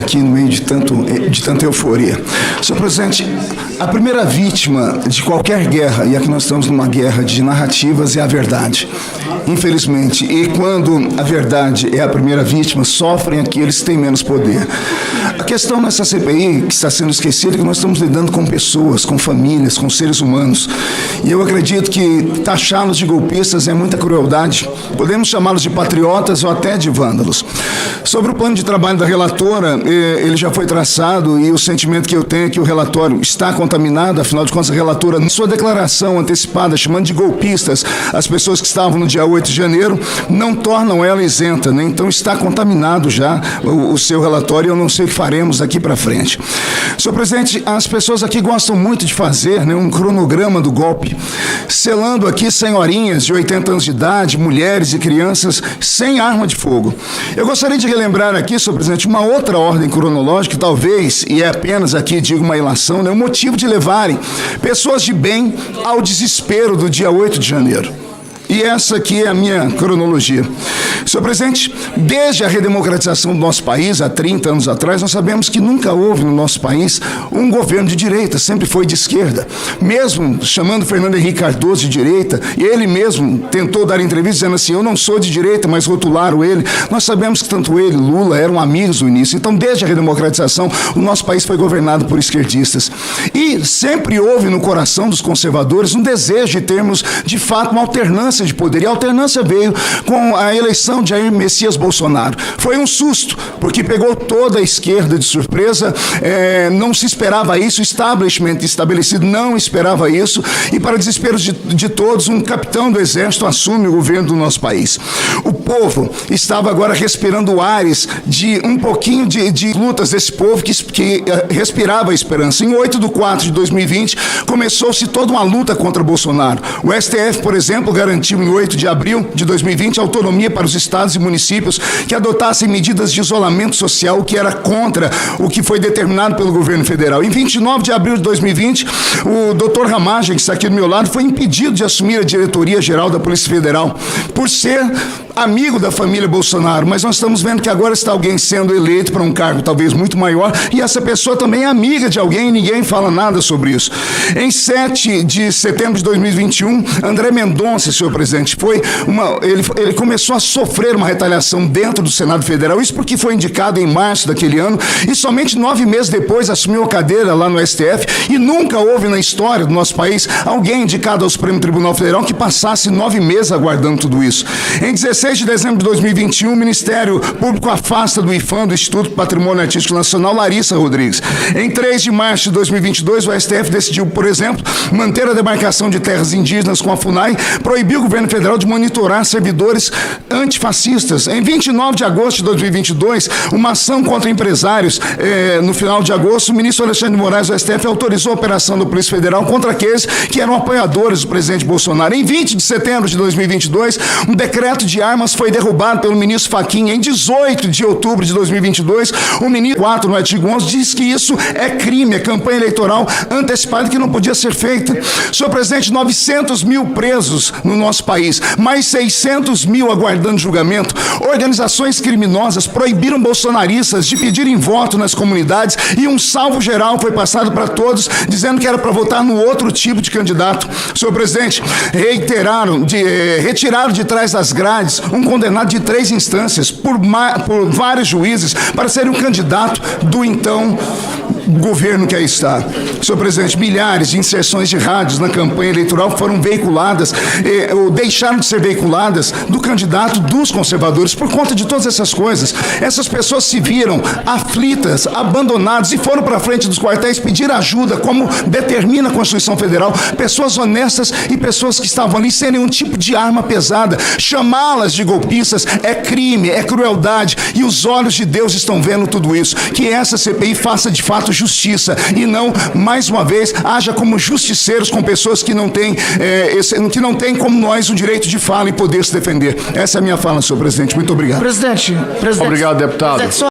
Aqui no meio de tanta euforia. Senhor presidente, a primeira vítima de qualquer guerra, e aqui nós estamos numa guerra de narrativas, é a verdade. Infelizmente, e quando a verdade é a primeira vítima, sofrem aqueles que têm menos poder. A questão nessa CPI, que está sendo esquecida, é que nós estamos lidando com pessoas, com famílias, com seres humanos. E eu acredito que taxá-los de golpistas é muita crueldade. Podemos chamá-los de patriotas ou até de vândalos. Sobre o plano de trabalho da relatora, ele já foi traçado e o sentimento que eu tenho é que o relatório está contaminado. Afinal de contas, a relatora, na sua declaração antecipada, chamando de golpistas as pessoas que estavam no dia 8 de janeiro, não tornam ela isenta, né? Então está contaminado já o seu relatório e eu não sei o que faremos daqui para frente. Senhor presidente, as pessoas aqui gostam muito de fazer, né, um cronograma do golpe, selando aqui senhorinhas de 80 anos de idade, mulheres e crianças sem arma de fogo. Eu gostaria de relembrar aqui, senhor presidente, uma outra ordem cronológica, talvez, e é apenas aqui, digo, uma ilação, né, o motivo de levarem pessoas de bem ao desespero do dia 8 de janeiro. E essa aqui é a minha cronologia. Senhor presidente, desde a redemocratização do nosso país, há 30 anos atrás, nós sabemos que nunca houve no nosso país um governo de direita, sempre foi de esquerda. Mesmo chamando Fernando Henrique Cardoso de direita, e ele mesmo tentou dar entrevista dizendo assim, eu não sou de direita, mas rotularam ele. Nós sabemos que tanto ele, Lula, eram amigos no início. Então, desde a redemocratização, o nosso país foi governado por esquerdistas. E sempre houve no coração dos conservadores um desejo de termos, de fato, uma alternância de poder. E a alternância veio com a eleição de Jair Messias Bolsonaro. Foi um susto, porque pegou toda a esquerda de surpresa, não se esperava isso, o establishment estabelecido não esperava isso, e para desespero de todos, um capitão do exército assume o governo do nosso país. O povo estava agora respirando ares de um pouquinho de lutas desse povo que respirava a esperança. Em 8/4/2020, começou-se toda uma luta contra Bolsonaro. O STF, por exemplo, garantiu em 8 de abril de 2020 autonomia para os estados e municípios que adotassem medidas de isolamento social, o que era contra o que foi determinado pelo governo federal. Em 29 de abril de 2020, o Dr. Ramagem, que está aqui do meu lado, foi impedido de assumir a diretoria-geral da Polícia Federal por ser amigo da família Bolsonaro, mas nós estamos vendo que agora está alguém sendo eleito para um cargo talvez muito maior, e essa pessoa também é amiga de alguém e ninguém fala nada sobre isso. Em 7 de setembro de 2021, André Mendonça, senhor presidente, ele começou a sofrer uma retaliação dentro do Senado Federal, isso porque foi indicado em março daquele ano, e somente 9 meses depois assumiu a cadeira lá no STF, e nunca houve na história do nosso país alguém indicado ao Supremo Tribunal Federal que passasse 9 meses aguardando tudo isso. Em 16 de dezembro de 2021, o Ministério Público afasta do IPHAN, do Instituto Patrimônio Artístico Nacional, Larissa Rodrigues. Em 3 de março de 2022, o STF decidiu, por exemplo, manter a demarcação de terras indígenas com a FUNAI, proibiu o governo federal de monitorar servidores antifascistas. Em 29 de agosto de 2022, uma ação contra empresários, no final de agosto, o ministro Alexandre de Moraes do STF autorizou a operação da Polícia Federal contra aqueles que eram apoiadores do presidente Bolsonaro. Em 20 de setembro de 2022, um decreto de armas foi derrubado pelo ministro Fachin. Em 18 de outubro de 2022, o ministro 4, no artigo 11, diz que isso é crime, é campanha eleitoral antecipada que não podia ser feita. Senhor presidente, 900 mil presos no nosso país, mais 600 mil aguardando julgamento. Organizações criminosas proibiram bolsonaristas de pedirem voto nas comunidades e um salvo geral foi passado para todos, dizendo que era para votar no outro tipo de candidato. Senhor presidente, retiraram de trás das grades um condenado de 3 instâncias por vários juízes para ser um candidato do então governo que aí está. Senhor presidente, milhares de inserções de rádios na campanha eleitoral foram veiculadas, ou deixaram de ser veiculadas do candidato dos conservadores por conta de todas essas coisas. Essas pessoas se viram aflitas, abandonadas e foram para frente dos quartéis pedir ajuda, como determina a Constituição Federal, pessoas honestas e pessoas que estavam ali sem nenhum tipo de arma pesada. Chamá-las de golpistas é crime, é crueldade, e os olhos de Deus estão vendo tudo isso. Que essa CPI faça de fato justiça e não, mais uma vez, haja como justiceiros com pessoas que não têm como nós o direito de fala e poder se defender. Essa é a minha fala, senhor presidente. Muito obrigado. Presidente. Obrigado, deputado. Presidente,